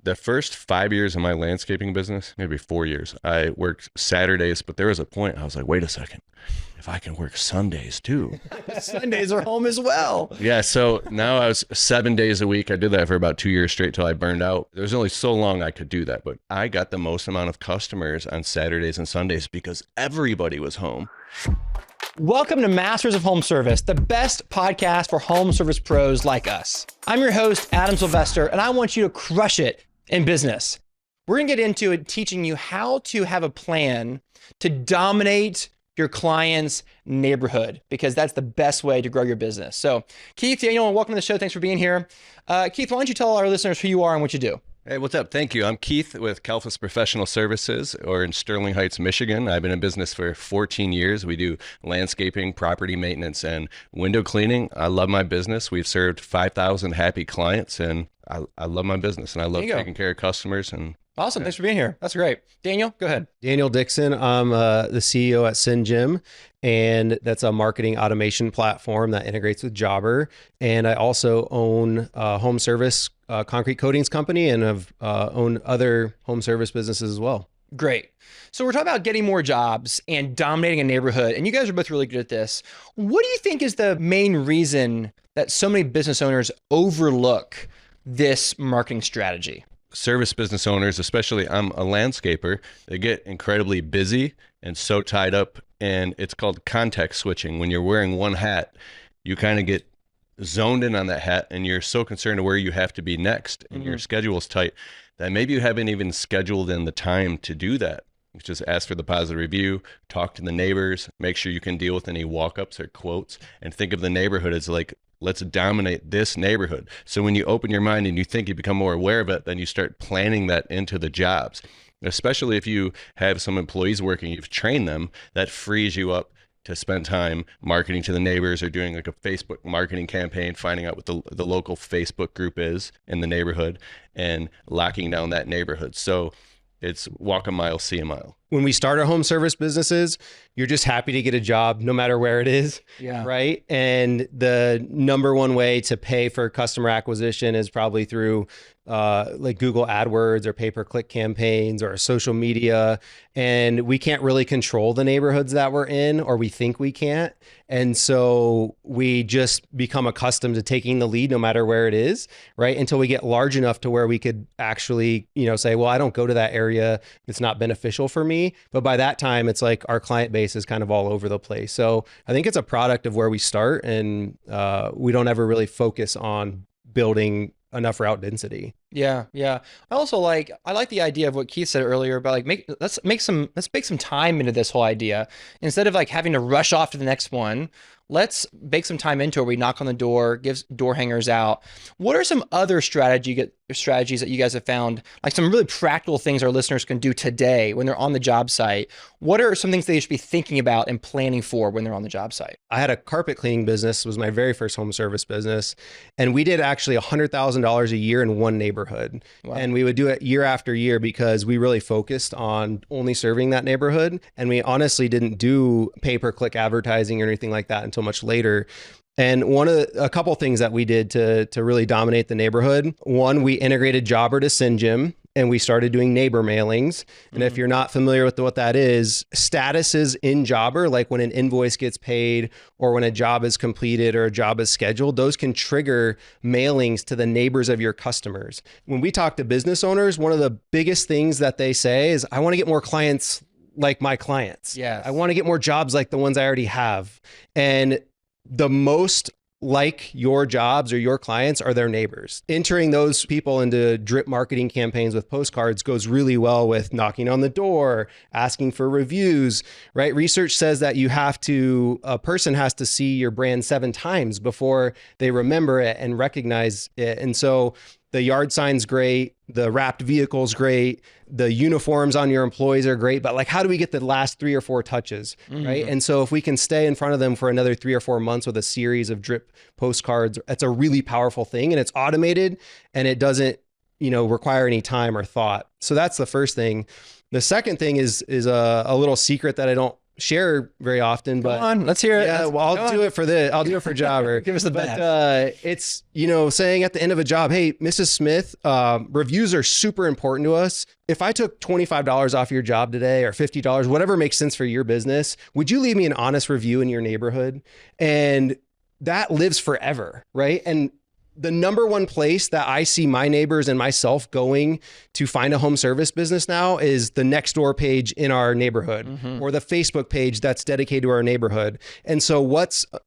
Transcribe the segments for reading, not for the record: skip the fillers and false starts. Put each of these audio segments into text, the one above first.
The first 5 years of my landscaping business, maybe 4 years, I worked Saturdays, but there was a point I was like, wait a second, if I can work Sundays too. Sundays are home as well. Yeah, so now I was 7 days a week. I did that for about 2 years straight till I burned out. There was only so long I could do that, but I got the most amount of customers on Saturdays and Sundays because everybody was home. Welcome to Masters of Home Service, the best podcast for home service pros like us. I'm your host, Adam Sylvester, and I want you to crush it in business. We're gonna get into it teaching you how to have a plan to dominate your client's neighborhood, because that's the best way to grow your business. So Keith, Daniel, welcome to the show. Thanks for being here. Keith, why don't you tell our listeners who you are and what you do? Hey, what's up? Thank you. I'm Keith with Kalfas Professional Services, or in Sterling Heights, Michigan. I've been in business for 14 years. We do landscaping, property maintenance, and window cleaning. I love my business. We've served 5,000 happy clients, and I love my business, and I love taking care of customers. And awesome. Thanks for being here. That's great. Daniel, go ahead. Daniel Dixon. I'm the CEO at SendJim, and that's a marketing automation platform that integrates with Jobber. And I also own a home service concrete coatings company, and have owned other home service businesses as well. Great. So we're talking about getting more jobs and dominating a neighborhood, and you guys are both really good at this. What do you think is the main reason that so many business owners overlook this marketing strategy? Service business owners, especially I'm a landscaper, they get incredibly busy and so tied up, and it's called context switching. When you're wearing one hat, you kind of get zoned in on that hat, and you're so concerned with where you have to be next, and your schedule's tight that maybe you haven't even scheduled in the time to do that. Just ask for the positive review, talk to the neighbors, make sure you can deal with any walk-ups or quotes, and think of the neighborhood as like, let's dominate this neighborhood. So when you open your mind and you think you become more aware of it, then you start planning that into the jobs. Especially if you have some employees working, you've trained them, that frees you up to spend time marketing to the neighbors, or doing like a Facebook marketing campaign, finding out what the local Facebook group is in the neighborhood, and locking down that neighborhood. So it's walk a mile, see a mile. When we start our home service businesses, you're just happy to get a job no matter where it is, right? And the number one way to pay for customer acquisition is probably through like Google AdWords or pay-per-click campaigns or social media. And we can't really control the neighborhoods that we're in, or we think we can't. And so we just become accustomed to taking the lead no matter where it is, right? Until we get large enough to where we could actually, say, well, I don't go to that area. It's not beneficial for me. But by that time, it's like our client base is kind of all over the place. So I think it's a product of where we start, and we don't ever really focus on building enough route density. Yeah. I like the idea of what Keith said earlier about let's bake some time into this whole idea. Instead of like having to rush off to the next one, let's bake some time into it. We knock on the door, give door hangers out. What are some other strategies that you guys have found, like some really practical things our listeners can do today when they're on the job site? What are some things they should be thinking about and planning for when they're on the job site? I had a carpet cleaning business. It was my very first home service business. And we did actually $100,000 a year in one neighborhood. Wow. And we would do it year after year because we really focused on only serving that neighborhood. And we honestly didn't do pay-per-click advertising or anything like that until much later. And a couple things that we did to really dominate the neighborhood. One, we integrated Jobber to SendJim, and we started doing neighbor mailings. And if you're not familiar with what that is, statuses in Jobber, like when an invoice gets paid or when a job is completed or a job is scheduled, those can trigger mailings to the neighbors of your customers. When we talk to business owners, one of the biggest things that they say is, I want to get more clients like my clients. Yes. I want to get more jobs like the ones I already have. And the most like your jobs or your clients are their neighbors. Entering those people into drip marketing campaigns with postcards goes really well with knocking on the door, asking for reviews, right? Research says that a person has to see your brand 7 times before they remember it and recognize it. And so the yard sign's great, the wrapped vehicle's great, the uniforms on your employees are great, but like, how do we get the last 3 or 4 touches, right? And so if we can stay in front of them for another 3 or 4 months with a series of drip postcards, that's a really powerful thing, and it's automated, and it doesn't, require any time or thought. So that's the first thing. The second thing is a little secret that I don't share very often, but Come on, let's hear it. yeah, well, I'll do it for this. I'll do it for Jobber. Give us the best. It's, saying at the end of a job, hey, Mrs. Smith, reviews are super important to us. If I took $25 off your job today or $50, whatever makes sense for your business, would you leave me an honest review in your neighborhood? And that lives forever, right? And the number one place that I see my neighbors and myself going to find a home service business now is the Nextdoor page in our neighborhood or the Facebook page that's dedicated to our neighborhood. And so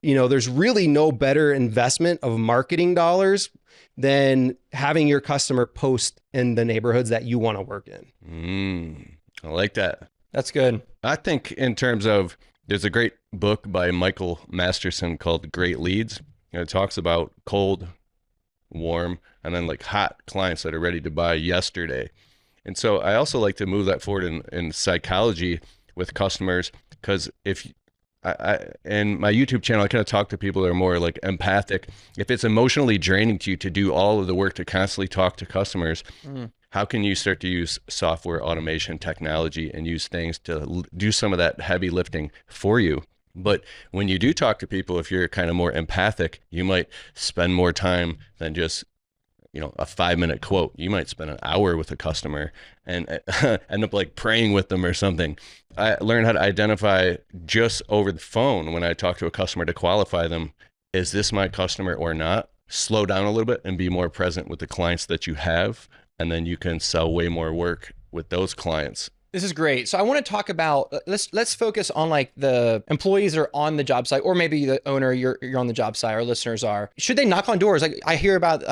there's really no better investment of marketing dollars than having your customer post in the neighborhoods that you want to work in. I like that. That's good. I think in terms of, there's a great book by Michael Masterson called Great Leads. It talks about cold, warm, and then like hot clients that are ready to buy yesterday. And so I also like to move that forward in psychology with customers, because if in my YouTube channel, I kind of talk to people that are more like empathic. If it's emotionally draining to you to do all of the work to constantly talk to customers, how can you start to use software automation technology and use things to do some of that heavy lifting for you? But when you do talk to people, if you're kind of more empathic, you might spend more time than just, a 5-minute quote. You might spend an hour with a customer and end up like praying with them or something. I learned how to identify just over the phone when I talk to a customer to qualify them. Is this my customer or not? Slow down a little bit and be more present with the clients that you have. And then you can sell way more work with those clients. This is great. So I want to talk about, let's focus on like the employees that are on the job site, or maybe the owner, you're on the job site, our listeners are. Should they knock on doors? Like I hear about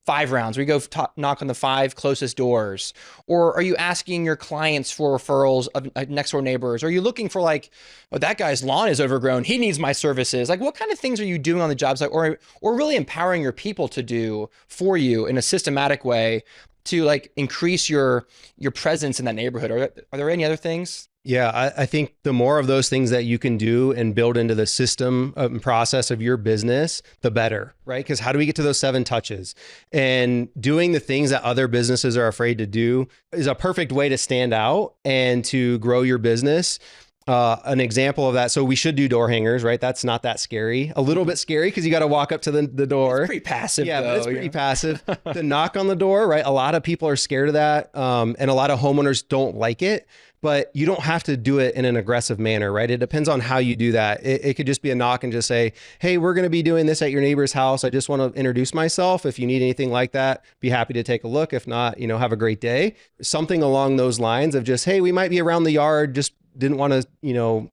5 rounds. We go knock on the 5 closest doors. Or are you asking your clients for referrals of next door neighbors? Are you looking for like, that guy's lawn is overgrown, he needs my services? Like what kind of things are you doing on the job site, or really empowering your people to do for you in a systematic way to like increase your presence in that neighborhood? Are there any other things? Yeah, I think the more of those things that you can do and build into the system and process of your business, the better, right? Because how do we get to those 7 touches? And doing the things that other businesses are afraid to do is a perfect way to stand out and to grow your business. An example of that. So we should do door hangers, right? That's not that scary. A little bit scary because you got to walk up to the door. It's pretty passive. Yeah, though, but it's pretty passive. The knock on the door, right? A lot of people are scared of that. And a lot of homeowners don't like it, but you don't have to do it in an aggressive manner, right? It depends on how you do that. It could just be a knock and just say, hey, we're going to be doing this at your neighbor's house. I just want to introduce myself. If you need anything like that, be happy to take a look. If not, have a great day. Something along those lines of just, hey, we might be around the yard. Just didn't want to,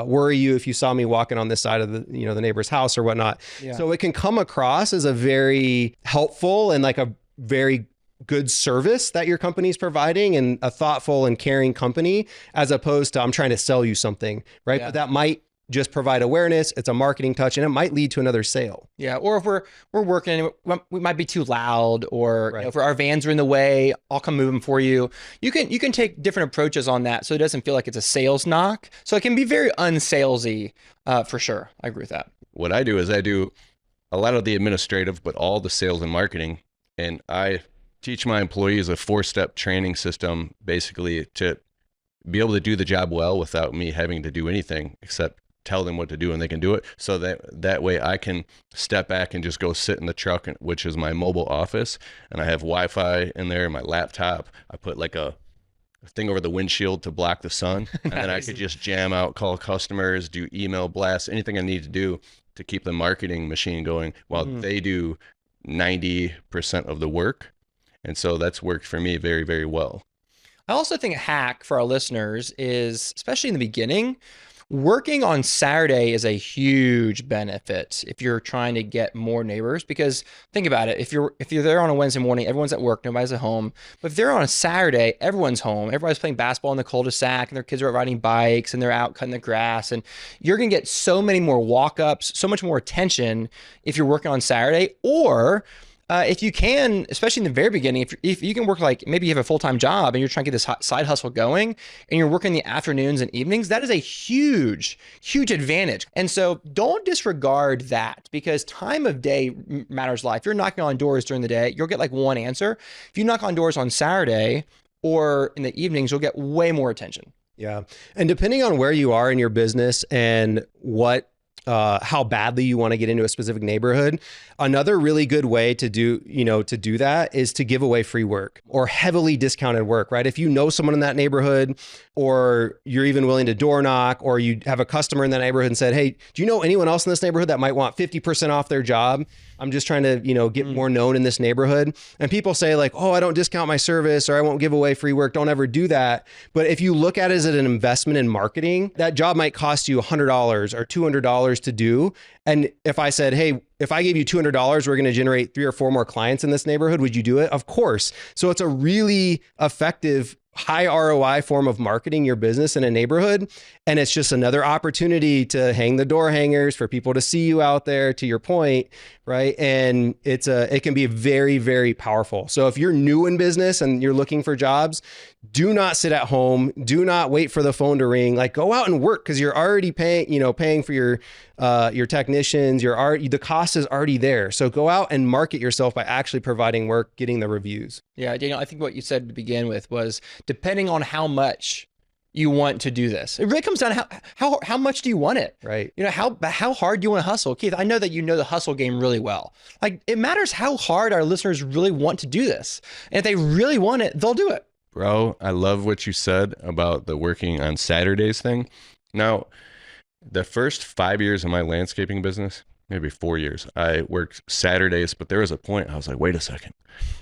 worry you if you saw me walking on this side of the neighbor's house or whatnot. Yeah. So it can come across as a very helpful and like a very good service that your company is providing, and a thoughtful and caring company, as opposed to I'm trying to sell you something, right? Yeah. But that might just provide awareness. It's a marketing touch, and it might lead to another sale. Yeah. Or if we're working, we might be too loud, or if our vans are in the way, I'll come move them for you. You can take different approaches on that, so it doesn't feel like it's a sales knock. So it can be very unsalesy, for sure. I agree with that. What I do is I do a lot of the administrative, but all the sales and marketing, and I teach my employees a 4-step training system, basically to be able to do the job well without me having to do anything except tell them what to do and they can do it. So that way I can step back and just go sit in the truck, which is my mobile office. And I have Wi-Fi in there, my laptop. I put like a thing over the windshield to block the sun. And then I could just jam out, call customers, do email blasts, anything I need to do to keep the marketing machine going while they do 90% of the work. And so that's worked for me very, very well. I also think a hack for our listeners is, especially in the beginning, working on Saturday is a huge benefit if you're trying to get more neighbors. Because think about it, if you're there on a Wednesday morning, everyone's at work, nobody's at home. But if they're on a Saturday, everyone's home, everybody's playing basketball in the cul-de-sac, and their kids are riding bikes, and they're out cutting the grass, and you're gonna get so many more walk-ups, so much more attention if you're working on Saturday. Or if you can, especially in the very beginning, if you can work, like maybe you have a full-time job and you're trying to get this side hustle going, and you're working the afternoons and evenings, that is a huge, huge advantage. And so don't disregard that, because time of day matters a lot. If you're knocking on doors during the day, you'll get like one answer. If you knock on doors on Saturday or in the evenings, you'll get way more attention. Yeah. And depending on where you are in your business and how badly you want to get into a specific neighborhood, another really good way to do that is to give away free work or heavily discounted work, right? If you know someone in that neighborhood, or you're even willing to door knock, or you have a customer in that neighborhood and said, hey, do you know anyone else in this neighborhood that might want 50% off their job? I'm just trying to, get more known in this neighborhood. And people say like, oh, I don't discount my service, or I won't give away free work. Don't ever do that. But if you look at it as an investment in marketing, that job might cost you $100 or $200 to do. And if I said, hey, if I gave you $200, we're going to generate 3 or 4 more clients in this neighborhood, would you do it? Of course. So it's a really effective, high ROI form of marketing your business in a neighborhood. And it's just another opportunity to hang the door hangers for people to see you out there, to your point, right? And it can be very, very powerful. So if you're new in business and you're looking for jobs, do not sit at home. Do not wait for the phone to ring. Like, go out and work, because you're already paying for your technicians. The cost is already there. So go out and market yourself by actually providing work, getting the reviews. Yeah, Daniel, I think what you said to begin with was, depending on how much you want to do this, it really comes down to how much do you want it, right? How hard do you want to hustle? Keith, I know that you know the hustle game really well. Like, it matters how hard our listeners really want to do this, and if they really want it, they'll do it. Bro, I love what you said about the working on Saturdays thing. Now, the first 5 years of my landscaping business, maybe 4 years, I worked Saturdays, but there was a point I was like, wait a second,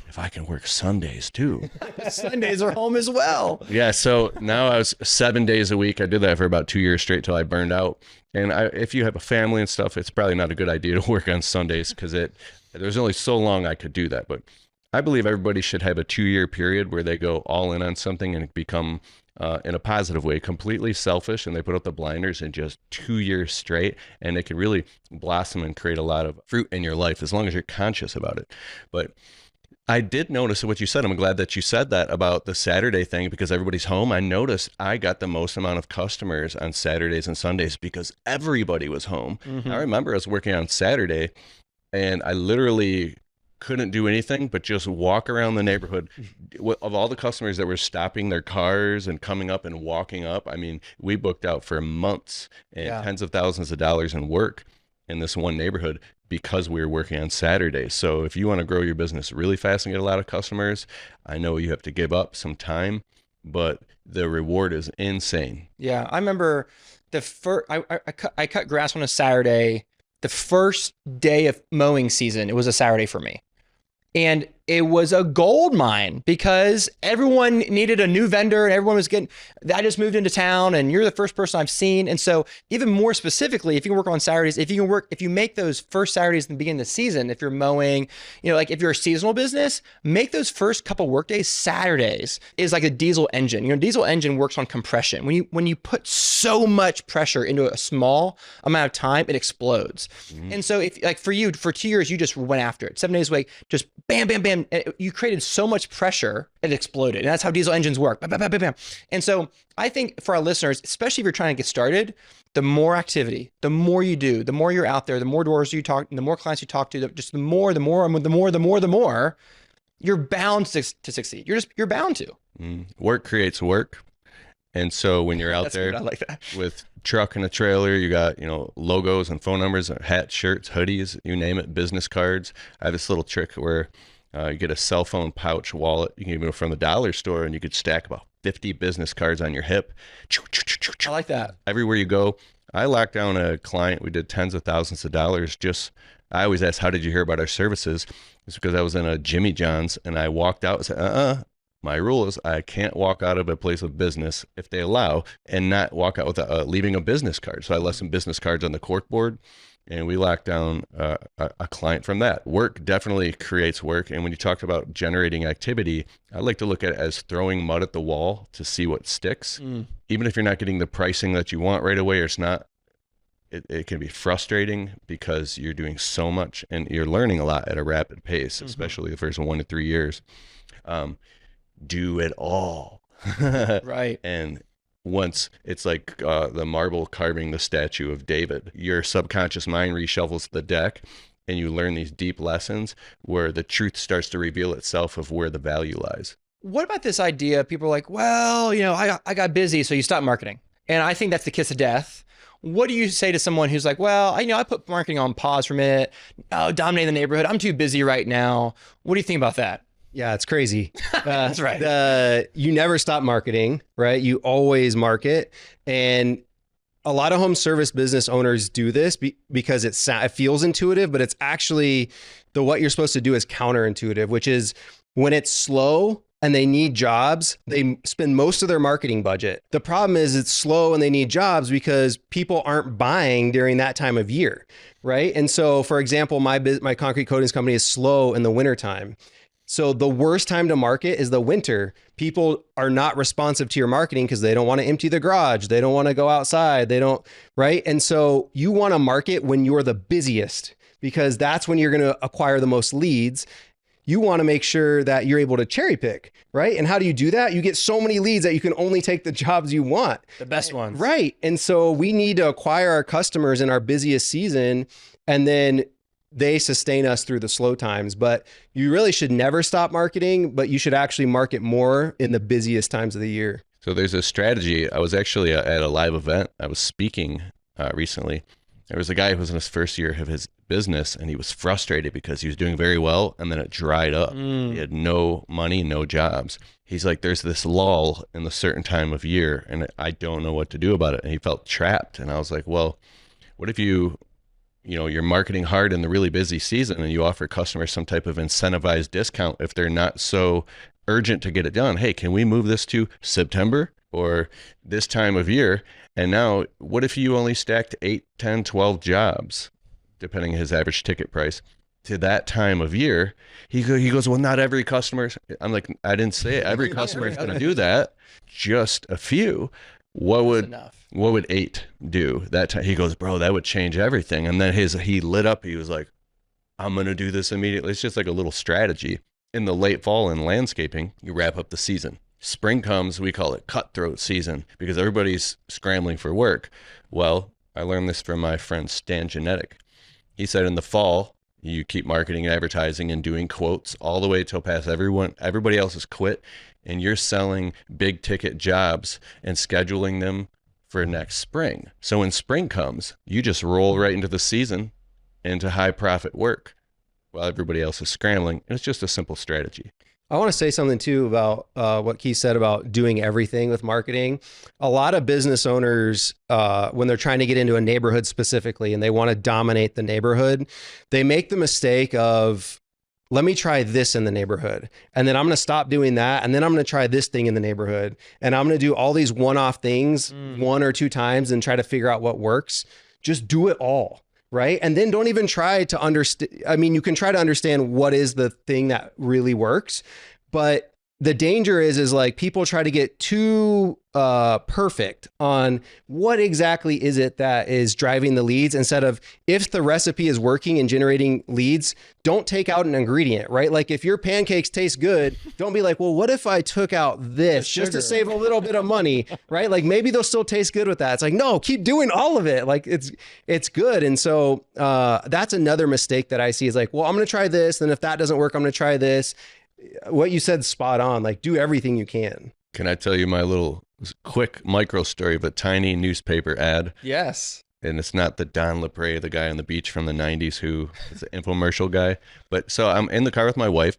if I can work Sundays too. Sundays are home as well. Yeah, so now I was 7 days a week. I did that for about 2 years straight till I burned out. And if you have a family and stuff, it's probably not a good idea to work on Sundays, because there's only so long I could do that. But I believe everybody should have a 2-year period where they go all in on something and become, in a positive way, completely selfish, and they put up the blinders in just 2 years straight, and it can really blossom and create a lot of fruit in your life as long as you're conscious about it. But I did notice what you said. I'm glad that you said that about the Saturday thing, because everybody's home. I noticed I got the most amount of customers on Saturdays and Sundays because everybody was home. Mm-hmm. I remember I was working on Saturday, and I literally couldn't do anything but just walk around the neighborhood. Of all the customers that were stopping their cars and coming up and walking up, I mean, we booked out for months and tens of thousands of dollars in work in this one neighborhood because we were working on Saturdays. So if you want to grow your business really fast and get a lot of customers, I know you have to give up some time, but the reward is insane. Yeah, I remember I cut grass on a Saturday. The first day of mowing season, it was a Saturday for me. And it was a gold mine because everyone needed a new vendor, and everyone was I just moved into town and you're the first person I've seen. And so even more specifically, if you can work on Saturdays, if you make those first Saturdays in the beginning of the season, if you're mowing, like if you're a seasonal business, make those first couple work days Saturdays. Is like a diesel engine. Diesel engine works on compression. When you put so much pressure into a small amount of time, it explodes. Mm-hmm. And so if like for you, for 2 years, you just went after it. 7 days a week, just bam, bam, bam. You created so much pressure, it exploded. And that's how diesel engines work. Bam, bam, bam, bam, bam. And so I think for our listeners, especially if you're trying to get started, the more activity, the more you do, the more you're out there, the more doors you talk, the more clients you talk to, just the more, you're bound to succeed. You're bound to. Work creates work. And so when you're out there like that. with truck and a trailer, you got, logos and phone numbers, hats, shirts, hoodies, you name it, business cards. I have this little trick where you get a cell phone pouch wallet. You can even go from the dollar store and you could stack about 50 business cards on your hip. I like that. Everywhere you go. I locked down a client. We did tens of thousands of dollars. I always ask, how did you hear about our services? It's because I was in a Jimmy John's and I walked out and said, my rule is I can't walk out of a place of business if they allow and not walk out without leaving a business card. So I left some business cards on the cork board, and we locked down a client from that. Work definitely creates work. And when you talk about generating activity, I like to look at it as throwing mud at the wall to see what sticks. Even if you're not getting the pricing that you want right away, or it's not, it can be frustrating because you're doing so much and you're learning a lot at a rapid pace, especially the first 1 to 3 years. Do it all. Right. And once it's like the marble carving the statue of David, your subconscious mind reshuffles the deck and you learn these deep lessons where the truth starts to reveal itself of where the value lies. What about this idea? People are like, well, I got busy, so you stop marketing. And I think that's the kiss of death. What do you say to someone who's like, well, I put marketing on pause for a minute. Oh, dominate the neighborhood. I'm too busy right now. What do you think about that? Yeah, it's crazy. That's right. You never stop marketing, right? You always market. And a lot of home service business owners do this because it feels intuitive, but it's actually what you're supposed to do is counterintuitive, which is when it's slow and they need jobs, they spend most of their marketing budget. The problem is it's slow and they need jobs because people aren't buying during that time of year, right? And so, for example, my concrete coatings company is slow in the wintertime. So the worst time to market is the winter. People are not responsive to your marketing because they don't want to empty the garage. They don't want to go outside. Right? And so you want to market when you're the busiest because that's when you're going to acquire the most leads. You want to make sure that you're able to cherry pick, right? And how do you do that? You get so many leads that you can only take the jobs you want. The best ones. Right. And so we need to acquire our customers in our busiest season, and then they sustain us through the slow times. But you really should never stop marketing, but you should actually market more in the busiest times of the year. So there's a strategy. I was actually at a live event. I was speaking recently. There was a guy who was in his first year of his business, and he was frustrated because he was doing very well, and then it dried up. He had no money, no jobs. He's like, there's this lull in the certain time of year, and I don't know what to do about it. And he felt trapped. And I was like, well, what if you're marketing hard in the really busy season and you offer customers some type of incentivized discount if they're not so urgent to get it done? Hey, can we move this to September or this time of year? And now, what if you only stacked 8, 10, 12 jobs, depending on his average ticket price, to that time of year? He goes, well, not every customer. I'm like, I didn't say it. Every customer is going to do that. Just a few. What would 8 do that time? He goes, bro, that would change everything. And then he lit up. He was like, I'm going to do this immediately. It's just like a little strategy. In the late fall in landscaping, you wrap up the season. Spring comes, we call it cutthroat season because everybody's scrambling for work. Well, I learned this from my friend Stan Genetic. He said in the fall, you keep marketing and advertising and doing quotes all the way till past everybody else has quit, and you're selling big ticket jobs and scheduling them for next spring. So when spring comes, you just roll right into the season, into high profit work while everybody else is scrambling. And it's just a simple strategy. I want to say something too about what Keith said about doing everything with marketing. A lot of business owners, when they're trying to get into a neighborhood specifically and they want to dominate the neighborhood, they make the mistake of, let me try this in the neighborhood. And then I'm going to stop doing that. And then I'm going to try this thing in the neighborhood. And I'm going to do all these one-off things 1 or 2 times and try to figure out what works. Just do it all. Right. And then don't even try to understand. I mean, you can try to understand what is the thing that really works, but the danger is like people try to get too perfect on what exactly is it that is driving the leads instead of, if the recipe is working and generating leads, don't take out an ingredient, right? Like if your pancakes taste good, don't be like, well, what if I took out this just to save a little bit of money, right? Like maybe they'll still taste good with that. It's like, no, keep doing all of it. Like it's good. And so that's another mistake that I see is like, well, I'm going to try this. And if that doesn't work, I'm going to try this. What you said, spot on. Like do everything you can. Can I tell you my little quick micro story of a tiny newspaper ad? Yes. And it's not the Don LePray, the guy on the beach from the 90s who is an infomercial guy. But so I'm in the car with my wife,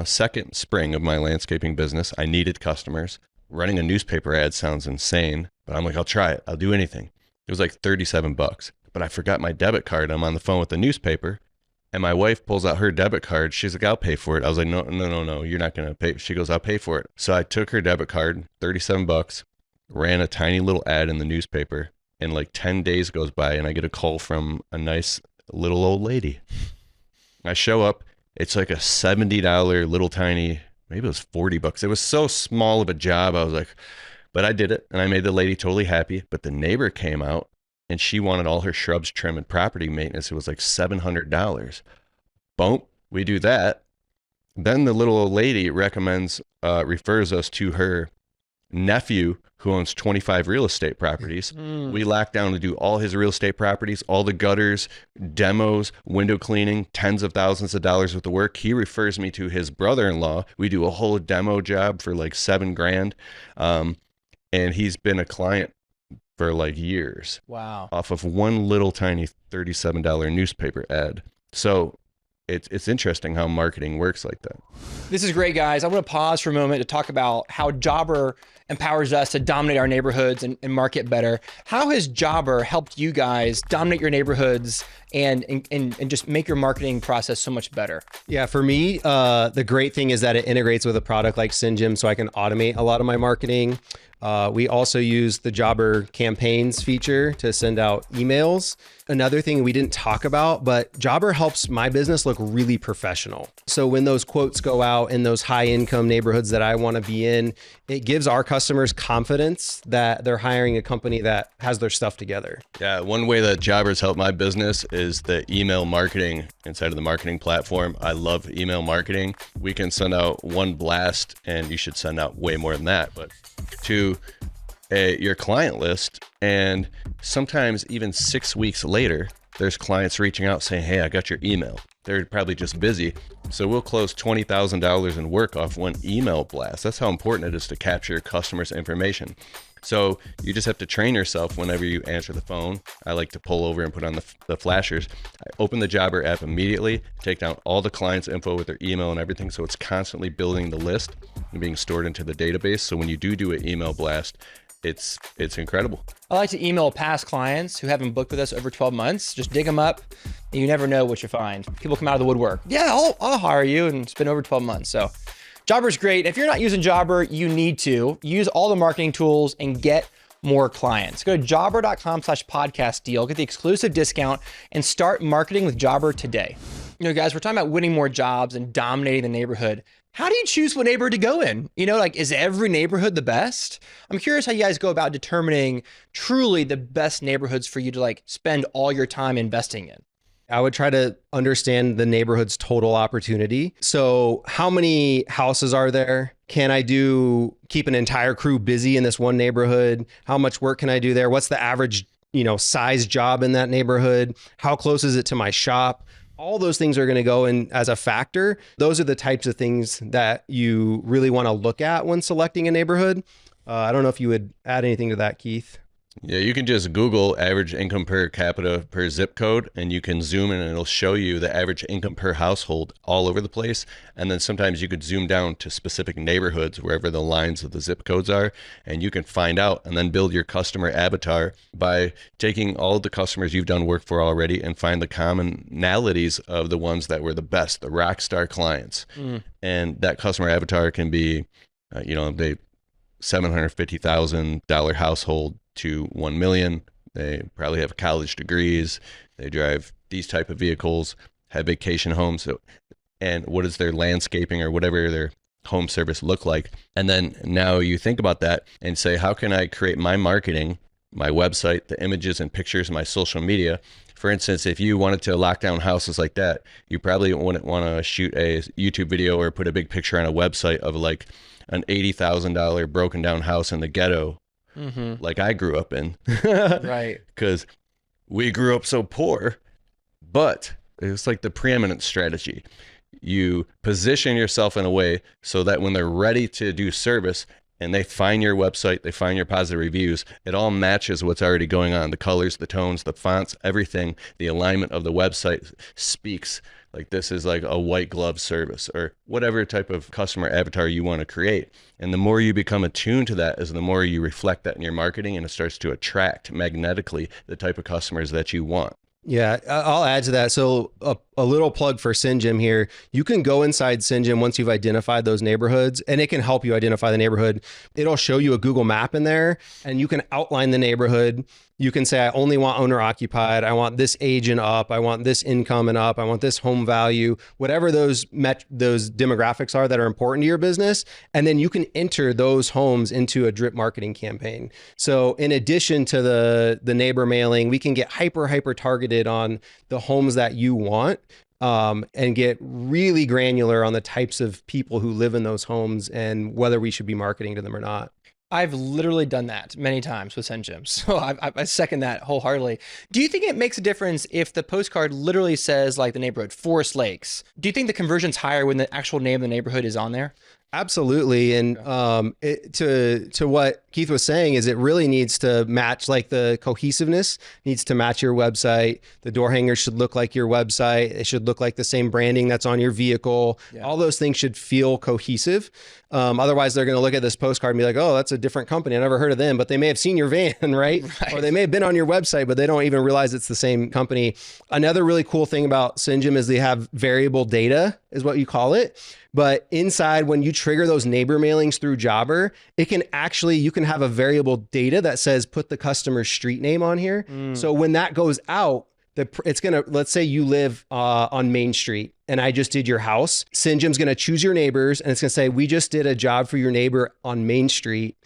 second spring of my landscaping business. I needed customers. Running a newspaper ad sounds insane, but I'm like, I'll try it. I'll do anything. It was like $37, but I forgot my debit card. I'm on the phone with the newspaper. And my wife pulls out her debit card. She's like, I'll pay for it. I was like, no, you're not going to pay. She goes, I'll pay for it. So I took her debit card, $37, ran a tiny little ad in the newspaper, and like 10 days goes by and I get a call from a nice little old lady. I show up. It's like a $70 little tiny, maybe it was $40. It was so small of a job. I was like, but I did it and I made the lady totally happy. But the neighbor came out and she wanted all her shrubs trimmed and property maintenance. It was like $700. Boom, we do that. Then the little old lady refers us to her nephew who owns 25 real estate properties. We lock down to do all his real estate properties, all the gutters, demos, window cleaning, tens of thousands of dollars worth of work. He refers me to his brother-in-law. We do a whole demo job for like $7,000. And he's been a client for like years. Wow. Off of one little tiny $37 newspaper ad. So it's interesting how marketing works like that. This is great, guys. I want to pause for a moment to talk about how Jobber empowers us to dominate our neighborhoods and market better. How has Jobber helped you guys dominate your neighborhoods and just make your marketing process so much better? Yeah, for me, the great thing is that it integrates with a product like SendJim, so I can automate a lot of my marketing. We also use the Jobber campaigns feature to send out emails. Another thing we didn't talk about, but Jobber helps my business look really professional. So when those quotes go out in those high income neighborhoods that I want to be in, it gives our customers confidence that they're hiring a company that has their stuff together. Yeah, one way that Jobbers help my business is the email marketing inside of the marketing platform. I love email marketing. We can send out one blast, and you should send out way more than that, but to your client list, and sometimes even 6 weeks later, there's clients reaching out saying, hey, I got your email. They're probably just busy. So we'll close $20,000 in work off one email blast. That's how important it is to capture customers' information. So you just have to train yourself whenever you answer the phone. I like to pull over and put on the flashers. I open the Jobber app immediately, take down all the clients' info with their email and everything. So it's constantly building the list and being stored into the database. So when you do an email blast, it's incredible. I like to email past clients who haven't booked with us over 12 months. Just dig them up, and you never know what you find. People come out of the woodwork. Yeah, I'll hire you, and it's been over 12 months. So Jobber's great. If you're not using Jobber, you need to use all the marketing tools and get more clients. Go to jobber.com/podcast deal, get the exclusive discount, and start marketing with Jobber today. You know, guys, we're talking about winning more jobs and dominating the neighborhood. How do you choose what neighborhood to go in? You know, like, is every neighborhood the best? I'm curious how you guys go about determining truly the best neighborhoods for you to like spend all your time investing in. I would try to understand the neighborhood's total opportunity. So how many houses are there? Can I keep an entire crew busy in this one neighborhood? How much work can I do there? What's the average, size job in that neighborhood? How close is it to my shop? All those things are going to go in as a factor. Those are the types of things that you really want to look at when selecting a neighborhood. I don't know if you would add anything to that, Keith. Yeah, you can just Google average income per capita per zip code, and you can zoom in and it'll show you the average income per household all over the place. And then sometimes you could zoom down to specific neighborhoods wherever the lines of the zip codes are, and you can find out and then build your customer avatar by taking all of the customers you've done work for already and find the commonalities of the ones that were the best, the rock star clients. And that customer avatar can be, they $750,000 household to 1 million. They probably have college degrees. They drive these type of vehicles, have vacation homes. So, and what does their landscaping or whatever their home service look like? And then now you think about that and say, how can I create my marketing, my website, the images and pictures, my social media? For instance, if you wanted to lock down houses like that, you probably wouldn't want to shoot a YouTube video or put a big picture on a website of like an $80,000 broken down house in the ghetto, like I grew up in. Right. Because we grew up so poor, but it's like the preeminent strategy. You position yourself in a way so that when they're ready to do service and they find your website, they find your positive reviews, it all matches what's already going on. The colors, the tones, the fonts, everything, the alignment of the website speaks like this is like a white glove service or whatever type of customer avatar you want to create. And the more you become attuned to that is the more you reflect that in your marketing, and it starts to attract magnetically the type of customers that you want. Yeah, I'll add to that. So a little plug for SendJim here. You can go inside SendJim once you've identified those neighborhoods, and it can help you identify the neighborhood. It'll show you a Google map in there, and you can outline the neighborhood. You can say, I only want owner occupied. I want this age and up. I want this income and up. I want this home value, whatever those demographics are that are important to your business. And then you can enter those homes into a drip marketing campaign. So in addition to the neighbor mailing, we can get hyper targeted on the homes that you want, and get really granular on the types of people who live in those homes and whether we should be marketing to them or not. I've literally done that many times with SendJim. So I second that wholeheartedly. Do you think it makes a difference if the postcard literally says like the neighborhood, Forest Lakes? Do you think the conversion's higher when the actual name of the neighborhood is on there? Absolutely. And to what Keith was saying is it really needs to match, like the cohesiveness needs to match your website. The door hangers should look like your website. It should look like the same branding that's on your vehicle. Yeah. All those things should feel cohesive. Otherwise, they're going to look at this postcard and be like, oh, that's a different company. I never heard of them, but they may have seen your van, right? Or they may have been on your website, but they don't even realize it's the same company. Another really cool thing about SendJim is they have variable data, is what you call it. But inside, when you trigger those neighbor mailings through Jobber, it can actually, you can have a variable data that says, put the customer's street name on here. So when that goes out, it's going to, let's say you live on Main Street and I just did your house. SendJim's going to choose your neighbors and it's going to say, we just did a job for your neighbor on Main Street.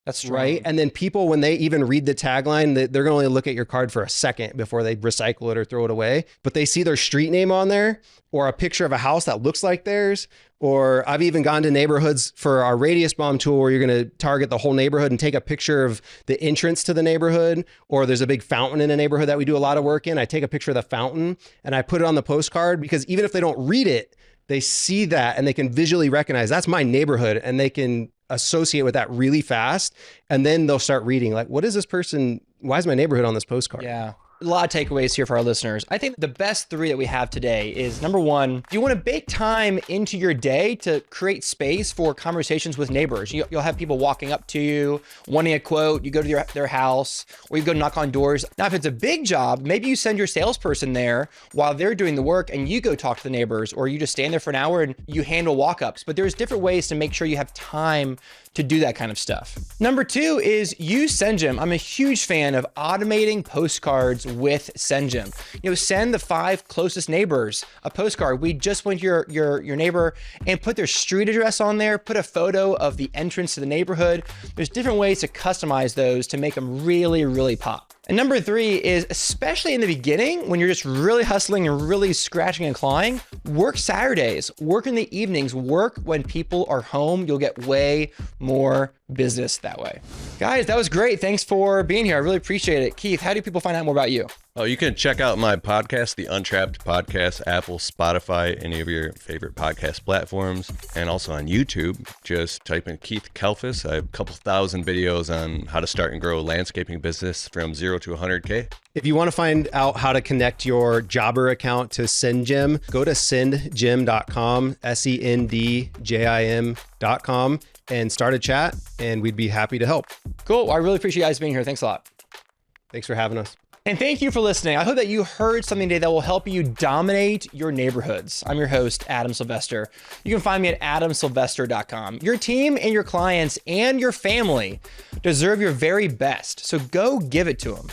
That's strong. Right. And then people, when they even read the tagline, they're going to only look at your card for a second before they recycle it or throw it away. But they see their street name on there or a picture of a house that looks like theirs. Or I've even gone to neighborhoods for our radius bomb tool where you're going to target the whole neighborhood and take a picture of the entrance to the neighborhood. Or there's a big fountain in a neighborhood that we do a lot of work in. I take a picture of the fountain and I put it on the postcard because even if they don't read it, they see that and they can visually recognize that's my neighborhood and they can associate with that really fast. And then they'll start reading like, what is this person? Why is my neighborhood on this postcard? Yeah. A lot of takeaways here for our listeners. I think the best three that we have today is number one, you want to bake time into your day to create space for conversations with neighbors. You'll have people walking up to you, wanting a quote. You go to their house or you go knock on doors. Now, if it's a big job, maybe you send your salesperson there while they're doing the work and you go talk to the neighbors, or you just stand there for an hour and you handle walk-ups. But there's different ways to make sure you have time to do that kind of stuff. Number two is use SendJim. I'm a huge fan of automating postcards with SendJim. Send the 5 closest neighbors a postcard. We just went to your neighbor and put their street address on there, put a photo of the entrance to the neighborhood. There's different ways to customize those to make them really, really pop. And number three is, especially in the beginning, when you're just really hustling and really scratching and clawing, work Saturdays, work in the evenings, work when people are home. You'll get way more business that way. Guys, that was great. Thanks for being here. I really appreciate it. Keith, how do people find out more about you? Oh, you can check out my podcast, the Untrapped Podcast, Apple, Spotify, any of your favorite podcast platforms, and also on YouTube. Just type in Keith Kalfas. I have a couple thousand videos on how to start and grow a landscaping business from 0 to 100K. If you want to find out how to connect your Jobber account to SendJim, go to sendjim.com, SendJim.com, and start a chat, and we'd be happy to help. Cool. I really appreciate you guys being here. Thanks a lot. Thanks for having us. And thank you for listening. I hope that you heard something today that will help you dominate your neighborhoods. I'm your host, Adam Sylvester. You can find me at adamsylvester.com. Your team and your clients and your family deserve your very best, so go give it to them.